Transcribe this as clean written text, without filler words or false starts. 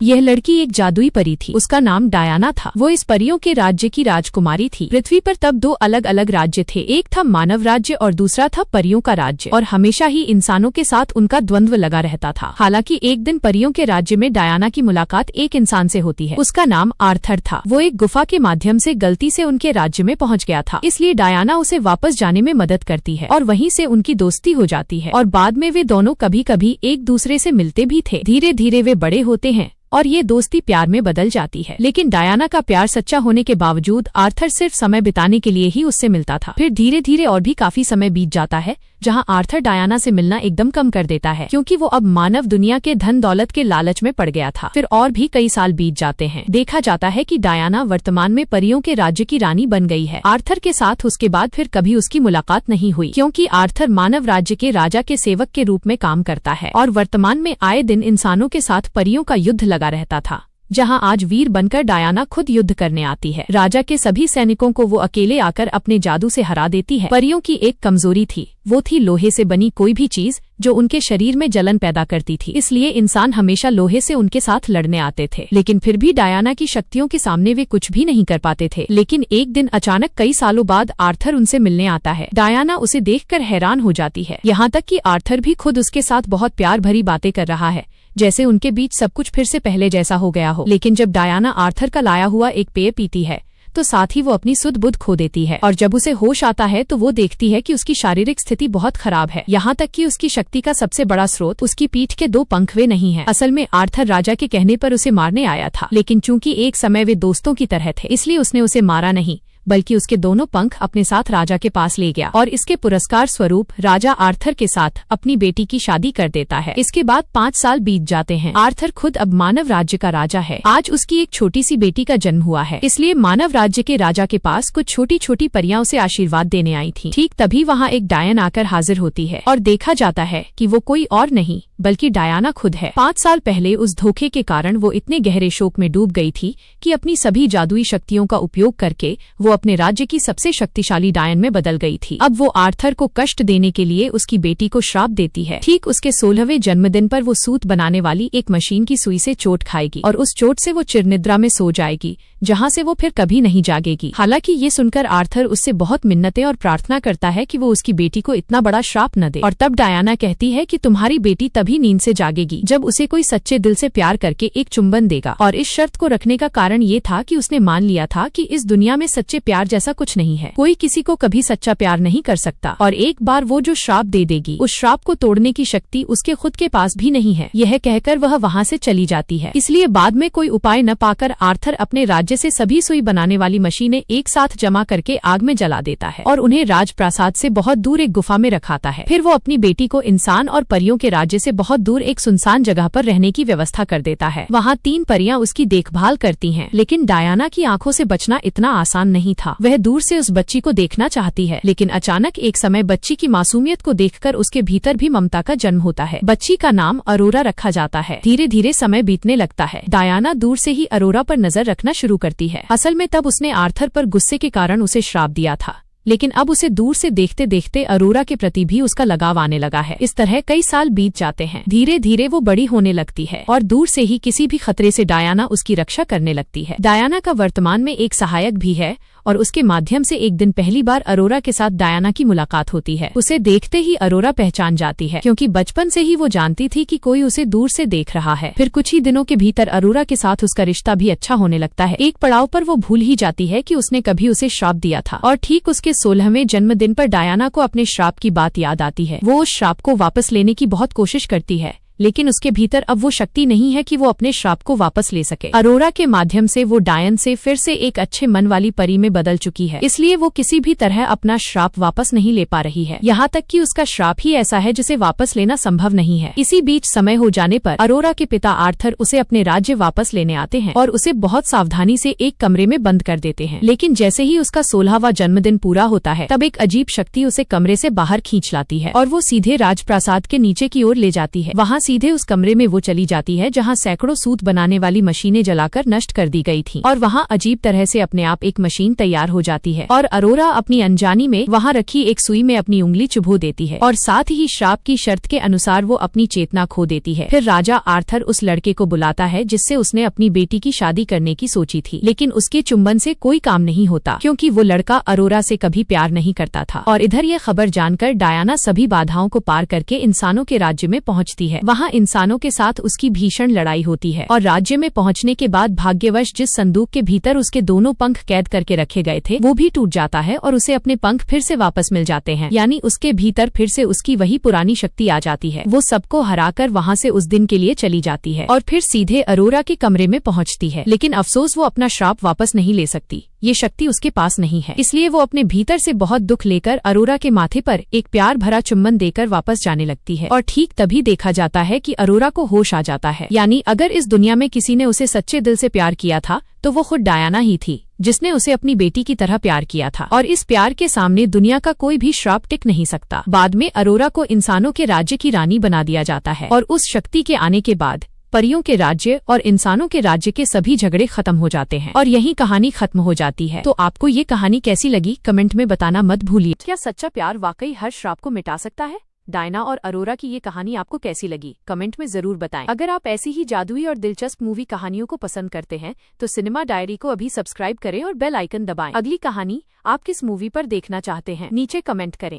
यह लड़की एक जादुई परी थी। उसका नाम डायना था। वो इस परियों के राज्य की राजकुमारी थी। पृथ्वी पर तब दो अलग अलग राज्य थे, एक था मानव राज्य और दूसरा था परियों का राज्य, और हमेशा ही इंसानों के साथ उनका द्वंद्व लगा रहता था। हालांकि एक दिन परियों के राज्य में डायना की मुलाकात एक इंसान से होती है। उसका नाम आर्थर था। वो एक गुफा के माध्यम से गलती से उनके राज्य में पहुंच गया था, इसलिए डायना उसे वापस जाने में मदद करती है और वहीं से उनकी दोस्ती हो जाती है। और बाद में वे दोनों कभी कभी एक दूसरे से मिलते भी थे। धीरे धीरे वे बड़े होते हैं और ये दोस्ती प्यार में बदल जाती है। लेकिन डायना का प्यार सच्चा होने के बावजूद आर्थर सिर्फ समय बिताने के लिए ही उससे मिलता था। फिर धीरे धीरे और भी काफी समय बीत जाता है, जहां आर्थर डायना से मिलना एकदम कम कर देता है, क्योंकि वो अब मानव दुनिया के धन दौलत के लालच में पड़ गया था। फिर और भी कई साल बीत जाते हैं। देखा जाता है कि डायना वर्तमान में परियों के राज्य की रानी बन गई है। आर्थर के साथ उसके बाद फिर कभी उसकी मुलाकात नहीं हुई, क्योंकि आर्थर मानव राज्य के राजा के सेवक के रूप में काम करता है और वर्तमान में आए दिन इंसानों के साथ परियों का युद्ध लगा रहता था, जहां आज वीर बनकर डायना खुद युद्ध करने आती है। राजा के सभी सैनिकों को वो अकेले आकर अपने जादू से हरा देती है। परियों की एक कमजोरी थी, वो थी लोहे से बनी कोई भी चीज जो उनके शरीर में जलन पैदा करती थी। इसलिए इंसान हमेशा लोहे से उनके साथ लड़ने आते थे, लेकिन फिर भी डायना की शक्तियों के सामने वे कुछ भी नहीं कर पाते थे। लेकिन एक दिन अचानक कई सालों बाद आर्थर उनसे मिलने आता है। डायना उसे देखकर हैरान हो जाती है, यहाँ तक कि आर्थर भी खुद उसके साथ बहुत प्यार भरी बातें कर रहा है, जैसे उनके बीच सब कुछ फिर से पहले जैसा हो गया हो। लेकिन जब डायना आर्थर का लाया हुआ एक पेय पीती है तो साथ ही वो अपनी सुध बुध खो देती है, और जब उसे होश आता है तो वो देखती है कि उसकी शारीरिक स्थिति बहुत खराब है। यहाँ तक कि उसकी शक्ति का सबसे बड़ा स्रोत उसकी पीठ के दो पंख वे नहीं है। असल में आर्थर राजा के कहने पर उसे मारने आया था, लेकिन चूंकि एक समय वे दोस्तों की तरह थे, इसलिए उसने उसे मारा नहीं, बल्कि उसके दोनों पंख अपने साथ राजा के पास ले गया और इसके पुरस्कार स्वरूप राजा आर्थर के साथ अपनी बेटी की शादी कर देता है। इसके बाद 5 साल बीत जाते हैं। आर्थर खुद अब मानव राज्य का राजा है। आज उसकी एक छोटी सी बेटी का जन्म हुआ है, इसलिए मानव राज्य के राजा के पास कुछ छोटी छोटी परियां उसे आशीर्वाद देने आई थी। ठीक तभी वहाँ एक डायन आकर हाजिर होती है और देखा जाता है कि वो कोई और नहीं बल्कि डायना खुद है। 5 साल पहले उस धोखे के कारण वो इतने गहरे शोक में डूब गई थी कि अपनी सभी जादुई शक्तियों का उपयोग करके वो अपने राज्य की सबसे शक्तिशाली डायन में बदल गई थी। अब वो आर्थर को कष्ट देने के लिए उसकी बेटी को श्राप देती है। ठीक उसके 16वें जन्मदिन पर वो सूत बनाने वाली एक मशीन की सुई से चोट खाएगी और उस चोट से वो चिरनिद्रा में सो जाएगी, जहाँ से वो फिर कभी नहीं जागेगी। हालांकि ये सुनकर आर्थर उससे बहुत मिन्नतें और प्रार्थना करता है कि वो उसकी बेटी को इतना बड़ा श्राप न दे। और तब डायना कहती है कि तुम्हारी बेटी तभी नींद से जागेगी जब उसे कोई सच्चे दिल से प्यार करके एक चुंबन देगा। और इस शर्त को रखने का कारण ये था कि उसने मान लिया था कि इस दुनिया में सच्चे प्यार जैसा कुछ नहीं है। कोई किसी को कभी सच्चा प्यार नहीं कर सकता, और एक बार वो जो श्राप दे देगी उस श्राप को तोड़ने की शक्ति उसके खुद के पास भी नहीं है। यह कहकर वह वहाँ से चली जाती है। इसलिए बाद में कोई उपाय न पाकर आर्थर अपने राज्य से सभी सुई बनाने वाली मशीनें एक साथ जमा करके आग में जला देता है और उन्हें राजप्रासाद से बहुत दूर एक गुफा में रखाता है। फिर वो अपनी बेटी को इंसान और परियों के राज्य से बहुत दूर एक सुनसान जगह पर रहने की व्यवस्था कर देता है। वहाँ 3 परियां उसकी देखभाल करती हैं। लेकिन डायना की आंखों से बचना इतना आसान नहीं था। वह दूर से उस बच्ची को देखना चाहती है, लेकिन अचानक एक समय बच्ची की मासूमियत को देखकर उसके भीतर भी ममता का जन्म होता है। बच्ची का नाम अरोरा रखा जाता है। धीरे धीरे समय बीतने लगता है। डायना दूर से ही अरोरा पर नजर रखना शुरू करती है। असल में तब उसने आर्थर पर गुस्से के कारण उसे श्राप दिया था, लेकिन अब उसे दूर से देखते देखते अरोरा के प्रति भी उसका लगाव आने लगा है। इस तरह कई साल बीत जाते हैं। धीरे धीरे वो बड़ी होने लगती है और दूर से ही किसी भी खतरे से डायना उसकी रक्षा करने लगती है। डायना का वर्तमान में एक सहायक भी है और उसके माध्यम से एक दिन पहली बार अरोरा के साथ डायना की मुलाकात होती है। उसे देखते ही अरोरा पहचान जाती है, क्योंकि बचपन से ही वो जानती थी कि कोई उसे दूर से देख रहा है। फिर कुछ ही दिनों के भीतर अरोरा के साथ उसका रिश्ता भी अच्छा होने लगता है। एक पड़ाव पर वो भूल ही जाती है कि उसने कभी उसे श्राप दिया था, और ठीक उसके 16वें जन्मदिन पर डायना को अपने श्राप की बात याद आती है। वो उस श्राप को वापस लेने की बहुत कोशिश करती है, लेकिन उसके भीतर अब वो शक्ति नहीं है कि वो अपने श्राप को वापस ले सके। अरोरा के माध्यम से वो डायन से फिर से एक अच्छे मन वाली परी में बदल चुकी है, इसलिए वो किसी भी तरह अपना श्राप वापस नहीं ले पा रही है। यहाँ तक कि उसका श्राप ही ऐसा है जिसे वापस लेना संभव नहीं है। इसी बीच समय हो जाने पर अरोरा के पिता आर्थर उसे अपने राज्य वापस लेने आते हैं और उसे बहुत सावधानी से एक कमरे में बंद कर देते हैं। लेकिन जैसे ही उसका 16वां जन्मदिन पूरा होता है, तब एक अजीब शक्ति उसे कमरे से बाहर खींच लाती है और वो सीधे राजप्रासाद के नीचे की ओर ले जाती है। वहाँ सीधे उस कमरे में वो चली जाती है जहाँ सैकड़ों सूत बनाने वाली मशीनें जलाकर नष्ट कर दी गई थी, और वहाँ अजीब तरह से अपने आप एक मशीन तैयार हो जाती है और अरोरा अपनी अनजानी में वहाँ रखी एक सुई में अपनी उंगली चुभो देती है और साथ ही श्राप की शर्त के अनुसार वो अपनी चेतना खो देती है। फिर राजा आर्थर उस लड़के को बुलाता है जिससे उसने अपनी बेटी की शादी करने की सोची थी, लेकिन उसके चुंबन से कोई काम नहीं होता क्योंकि वो लड़का अरोरा से कभी प्यार नहीं करता था। और इधर ये खबर जानकर डायना सभी बाधाओं को पार करके इंसानों के राज्य में पहुंचती है। वहाँ इंसानों के साथ उसकी भीषण लड़ाई होती है और राज्य में पहुंचने के बाद भाग्यवश जिस संदूक के भीतर उसके दोनों पंख कैद करके रखे गए थे वो भी टूट जाता है और उसे अपने पंख फिर से वापस मिल जाते हैं, यानी उसके भीतर फिर से उसकी वही पुरानी शक्ति आ जाती है। वो सबको हराकर वहाँ से उस दिन के लिए चली जाती है और फिर सीधे अरोरा के कमरे में पहुँचती है, लेकिन अफसोस वो अपना श्राप वापस नहीं ले सकती। ये शक्ति उसके पास नहीं है, इसलिए वो अपने भीतर से बहुत दुख लेकर अरोरा के माथे पर एक प्यार भरा चुम्बन देकर वापस जाने लगती है। और ठीक तभी देखा जाता है कि अरोरा को होश आ जाता है, यानी अगर इस दुनिया में किसी ने उसे सच्चे दिल से प्यार किया था तो वो खुद डायना ही थी, जिसने उसे अपनी बेटी की तरह प्यार किया था। और इस प्यार के सामने दुनिया का कोई भी श्राप टिक नहीं सकता। बाद में अरोरा को इंसानों के राज्य की रानी बना दिया जाता है और उस शक्ति के आने के बाद परियों के राज्य और इंसानों के राज्य के सभी झगड़े खत्म हो जाते हैं और यही कहानी खत्म हो जाती है। तो आपको ये कहानी कैसी लगी कमेंट में बताना मत भूलिए। क्या सच्चा प्यार वाकई हर श्राप को मिटा सकता है? डायना और अरोरा की ये कहानी आपको कैसी लगी कमेंट में जरूर बताएं। अगर आप ऐसी ही जादुई और दिलचस्प मूवी कहानियों को पसंद करते हैं तो सिनेमा डायरी को अभी सब्सक्राइब करें और बेल आइकन दबाएं। अगली कहानी आप किस मूवी पर देखना चाहते हैं नीचे कमेंट करें।